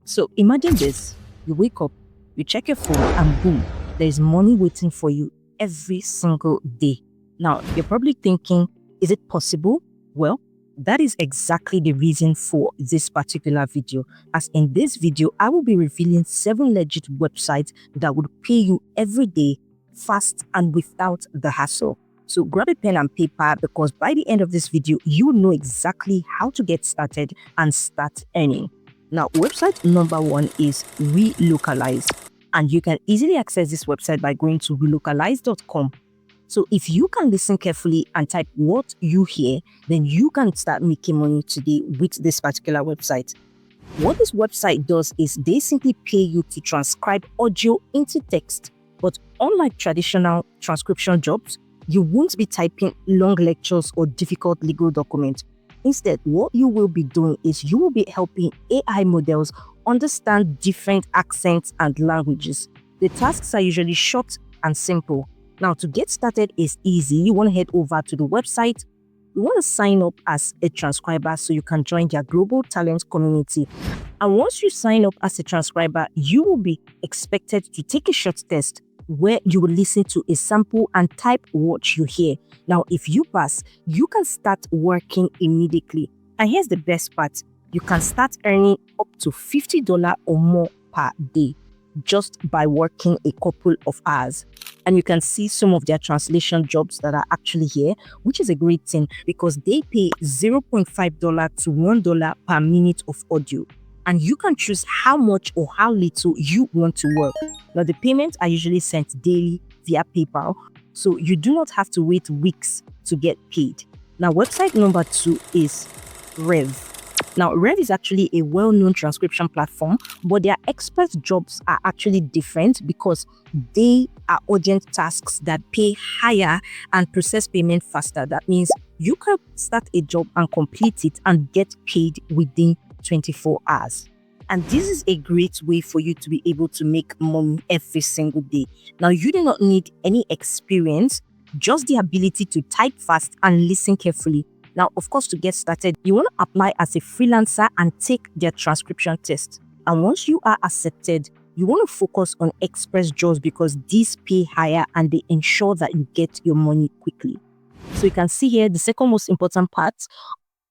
So imagine this. You wake up, you check your phone, and boom, there is money waiting for you every single day. Now, you're probably thinking, is it possible? Well, that is exactly the reason for this particular video. As in this video, I will be revealing 7 legit websites that would pay you every day, fast and without the hassle. So grab a pen and paper, because by the end of this video, you will know exactly how to get started and start earning. Now, website number 1 is Relocalize, and you can easily access this website by going to relocalize.com. So if you can listen carefully and type what you hear, then you can start making money today with this particular website. What this website does is they simply pay you to transcribe audio into text. But unlike traditional transcription jobs, you won't be typing long lectures or difficult legal documents. Instead, what you will be doing is you will be helping AI models understand different accents and languages. The tasks are usually short and simple. Now, to get started is easy. You want to head over to the website. You want to sign up as a transcriber so you can join their global talent community. And once you sign up as a transcriber, you will be expected to take a short test where you will listen to a sample and type what you hear. Now, if you pass, you can start working immediately. And here's the best part. You can start earning up to $50 or more per day just by working a couple of hours. And you can see some of their translation jobs that are actually here, which is a great thing because they pay $0.5 to $1 per minute of audio. And you can choose how much or how little you want to work. Now, the payments are usually sent daily via PayPal, so you do not have to wait weeks to get paid. Now, website number 2 is Rev. Now, Rev is actually a well-known transcription platform, but their expert jobs are actually different because they are urgent tasks that pay higher and process payment faster. That means you can start a job and complete it and get paid within 24 hours. And this is a great way for you to be able to make money every single day. Now, you do not need any experience, just the ability to type fast and listen carefully. Now, of course, to get started, you want to apply as a freelancer and take their transcription test. And once you are accepted, you want to focus on express jobs because these pay higher and they ensure that you get your money quickly. So you can see here the second most important part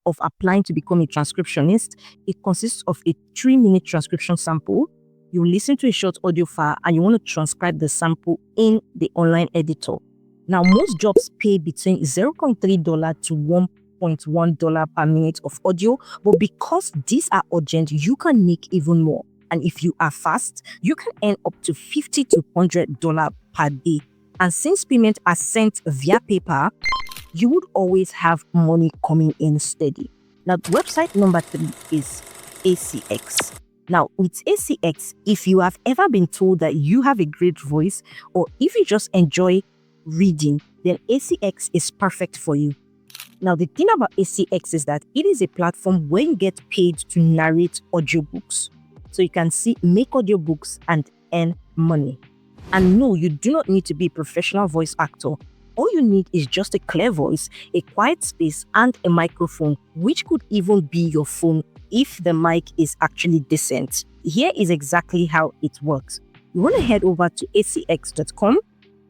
of applying to become a transcriptionist. It consists of a 3-minute transcription sample. You listen to a short audio file and you want to transcribe the sample in the online editor. Now, most jobs pay between $0.3 to $1.1 per minute of audio, but because these are urgent, you can make even more. And if you are fast, you can earn up to $50 to $100 per day. And since payments are sent via PayPal, you would always have money coming in steady. Now, website number 3 is ACX. Now, with ACX, if you have ever been told that you have a great voice, or if you just enjoy reading, then ACX is perfect for you. Now, the thing about ACX is that it is a platform where you get paid to narrate audiobooks. So you can see, make audiobooks and earn money. And no, you do not need to be a professional voice actor. All you need is just a clear voice, a quiet space, and a microphone, which could even be your phone if the mic is actually decent. Here is exactly how it works. You want to head over to acx.com.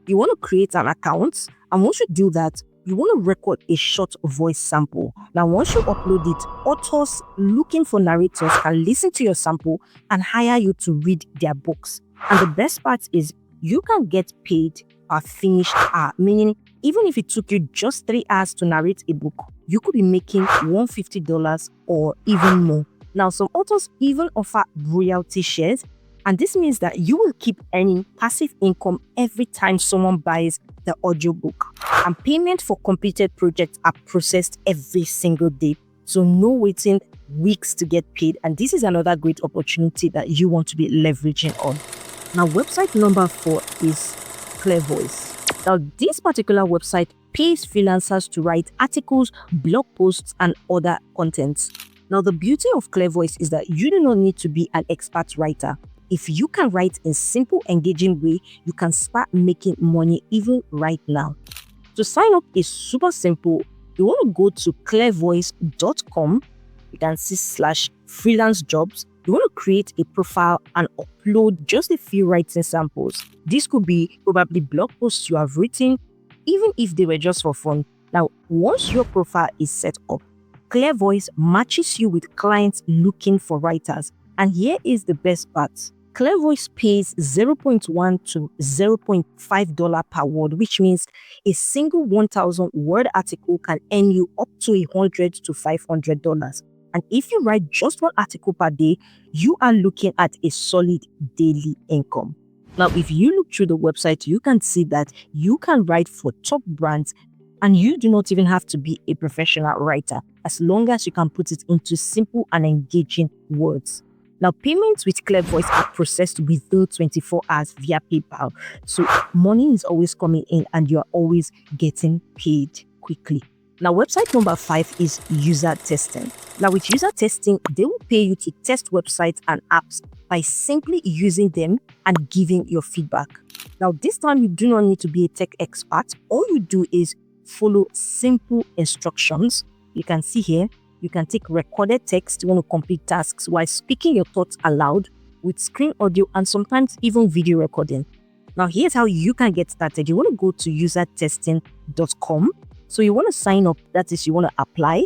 You want to create an account. And once you do that, you want to record a short voice sample. Now, once you upload it, authors looking for narrators can listen to your sample and hire you to read their books. And the best part is you can get paid per finished hour, meaning even if it took you just 3 hours to narrate a book, you could be making $150 or even more. Now, some authors even offer royalty shares, and this means that you will keep earning passive income every time someone buys the audiobook. And payment for completed projects are processed every single day, so no waiting weeks to get paid. And this is another great opportunity that you want to be leveraging on. Now, website number 4 is Clear Voice. Now, this particular website pays freelancers to write articles, blog posts, and other contents. Now, the beauty of Clear Voice is that you do not need to be an expert writer. If you can write in simple, engaging way, you can start making money even right now. To sign up is super simple. You want to go to clearvoice.com. You can see /freelance jobs. You want to create a profile and upload just a few writing samples. This could be probably blog posts you have written, even if they were just for fun. Now, once your profile is set up, Clear Voice matches you with clients looking for writers. And here is the best part. Clear Voice pays $0.1 to $0.5 per word, which means a single 1,000 word article can earn you up to $100 to $500. And if you write just one article per day, you are looking at a solid daily income. Now, if you look through the website, you can see that you can write for top brands and you do not even have to be a professional writer, as long as you can put it into simple and engaging words. Now, payments with Clear Voice are processed within 24 hours via PayPal. So money is always coming in and you're always getting paid quickly. Now, website number 5 is user testing. Now, with user testing, they will pay you to test websites and apps by simply using them and giving your feedback. Now, this time you do not need to be a tech expert. All you do is follow simple instructions. You can see here, you can take recorded text. You want to complete tasks while speaking your thoughts aloud with screen audio and sometimes even video recording. Now, here's how you can get started. You want to go to usertesting.com. So you want to sign up, that is, you want to apply.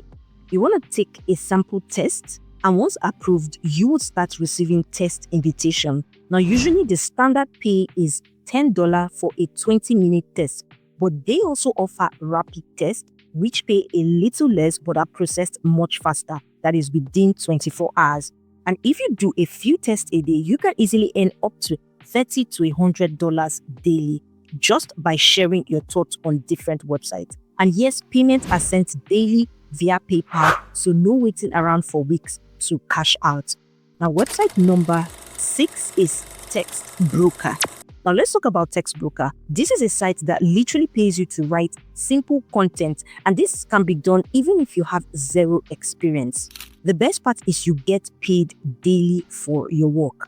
You want to take a sample test, and once approved, you will start receiving test invitation. Now, usually the standard pay is $10 for a 20-minute test, but they also offer rapid tests, which pay a little less but are processed much faster, that is within 24 hours. And if you do a few tests a day, you can easily earn up to $30 to $100 daily just by sharing your thoughts on different websites. And yes, payments are sent daily via PayPal, so no waiting around for weeks to cash out. Now, website number 6 is Text Broker. Now, let's talk about Text Broker. This is a site that literally pays you to write simple content, and this can be done even if you have zero experience. The best part is you get paid daily for your work.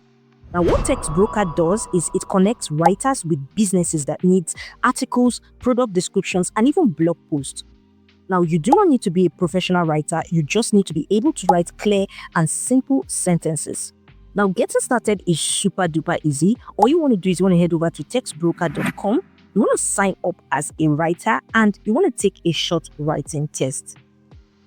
Now, what Text Broker does is it connects writers with businesses that need articles, product descriptions, and even blog posts. Now, you do not need to be a professional writer. You just need to be able to write clear and simple sentences. Now, getting started is super duper easy. All you want to do is you want to head over to textbroker.com. You want to sign up as a writer and you want to take a short writing test.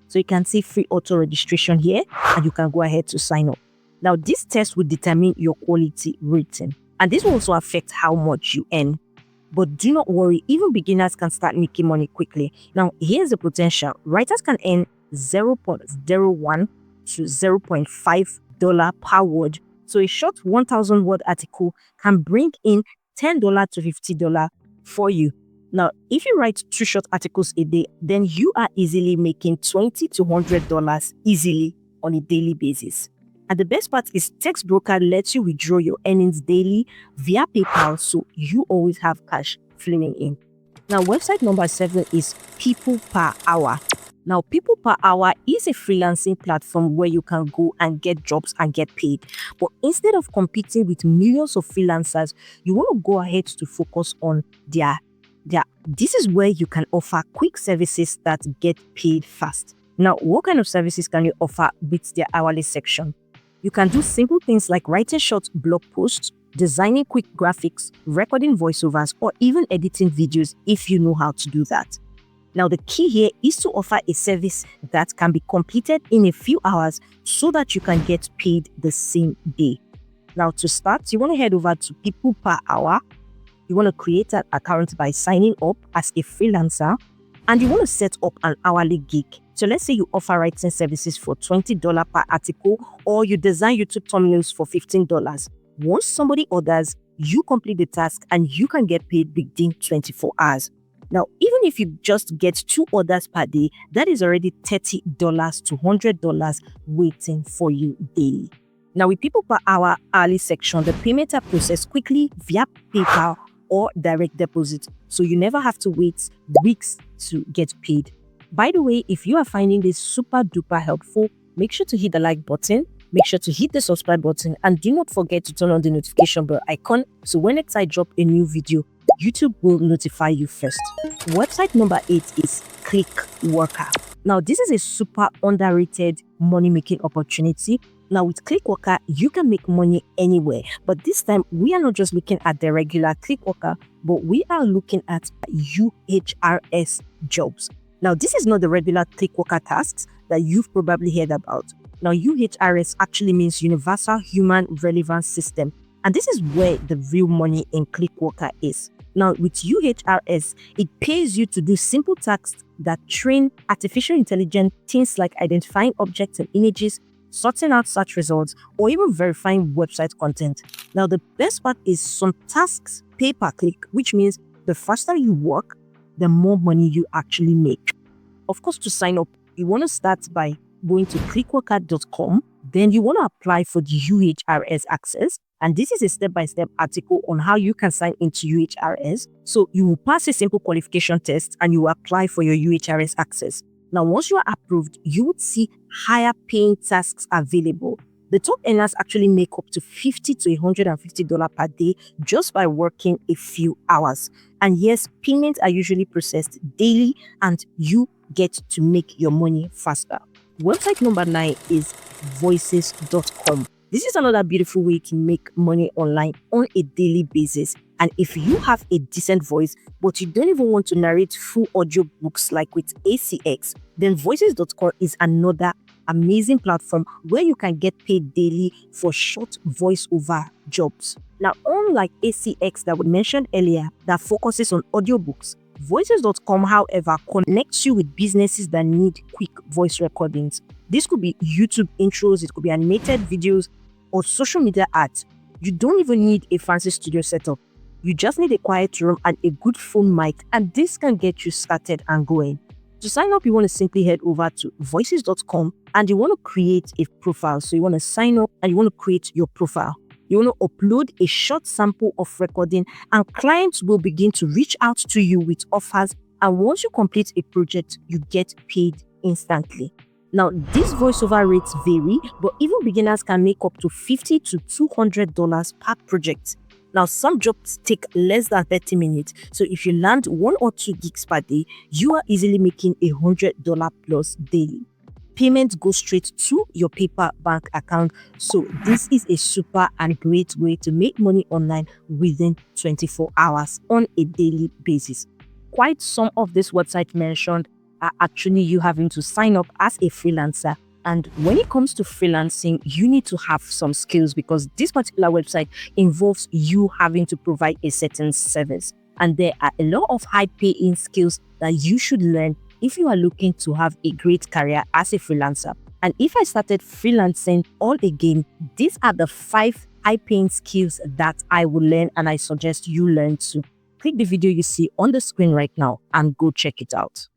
So you can see free auto registration here and you can go ahead to sign up. Now, this test will determine your quality rating, and this will also affect how much you earn. But do not worry, even beginners can start making money quickly. Now, here's the potential. Writers can earn $0.01 to $0.5 per word. So a short 1,000 word article can bring in $10 to $50 for you. Now, if you write 2 short articles a day, then you are easily making $20 to $100 easily on a daily basis. And the best part is Text Broker lets you withdraw your earnings daily via PayPal, so you always have cash flowing in. Now, website number 7 is People Per Hour. Now, People Per Hour is a freelancing platform where you can go and get jobs and get paid. But instead of competing with millions of freelancers, you want to go ahead to focus on this is where you can offer quick services that get paid fast. Now, what kind of services can you offer with their hourly section? You can do simple things like writing short blog posts, designing quick graphics, recording voiceovers, or even editing videos if you know how to do that. Now, the key here is to offer a service that can be completed in a few hours so that you can get paid the same day. Now, to start, you want to head over to People Per Hour. You want to create an account by signing up as a freelancer, and you want to set up an hourly gig. So let's say you offer writing services for $20 per article, or you design YouTube thumbnails for $15. Once somebody orders, you complete the task and you can get paid within 24 hours. Now, even if you just get 2 orders per day, that is already $30 to $100 waiting for you daily. Now, with People Per Hour hourly section, the payments are processed quickly via PayPal or direct deposit, so you never have to wait weeks to get paid. By the way, if you are finding this super duper helpful, make sure to hit the like button, make sure to hit the subscribe button, and do not forget to turn on the notification bell icon so when next I drop a new video, YouTube will notify you first. Website number 8 is Clickworker. Now, this is a super underrated money-making opportunity. Now with ClickWorker, you can make money anywhere. But this time, we are not just looking at the regular ClickWorker, but we are looking at UHRS jobs. Now, this is not the regular ClickWorker tasks that you've probably heard about. Now, UHRS actually means Universal Human Relevance System. And this is where the real money in ClickWorker is. Now, with UHRS, it pays you to do simple tasks that train artificial intelligence, things like identifying objects and images, sorting out search results, or even verifying website content. Now, the best part is some tasks pay per click, which means the faster you work, the more money you actually make. Of course, to sign up, you want to start by going to clickworker.com. Then you want to apply for the UHRS access. And this is a step-by-step article on how you can sign into UHRS. So you will pass a simple qualification test and you will apply for your UHRS access. Now, once you are approved, you would see higher paying tasks available. The top earners actually make up to $50 to $150 per day just by working a few hours. And yes, payments are usually processed daily and you get to make your money faster. Website number 9 is voices.com. This is another beautiful way to make money online on a daily basis. And if you have a decent voice, but you don't even want to narrate full audio books like with ACX, then voices.com is another amazing platform where you can get paid daily for short voiceover jobs. Now, unlike ACX that we mentioned earlier that focuses on audiobooks, voices.com, however, connects you with businesses that need quick voice recordings. This could be YouTube intros, it could be animated videos, or social media ads. You don't even need a fancy studio setup. You just need a quiet room and a good phone mic, and this can get you started and going. To sign up, you want to simply head over to voices.com and you want to create a profile. So you want to sign up and you want to create your profile. You want to upload a short sample of recording and clients will begin to reach out to you with offers. And once you complete a project, you get paid instantly. Now, these voiceover rates vary, but even beginners can make up to $50 to $200 per project. Now, some jobs take less than 30 minutes. So if you land 1 or 2 gigs per day, you are easily making $100 plus daily. Payments go straight to your paper bank account. So this is a super and great way to make money online within 24 hours on a daily basis. Quite some of this website mentioned are actually you having to sign up as a freelancer. And when it comes to freelancing, you need to have some skills because this particular website involves you having to provide a certain service. And there are a lot of high paying skills that you should learn if you are looking to have a great career as a freelancer. And if I started freelancing all again, these are the 5 high paying skills that I will learn and I suggest you learn too. Click the video you see on the screen right now and go check it out.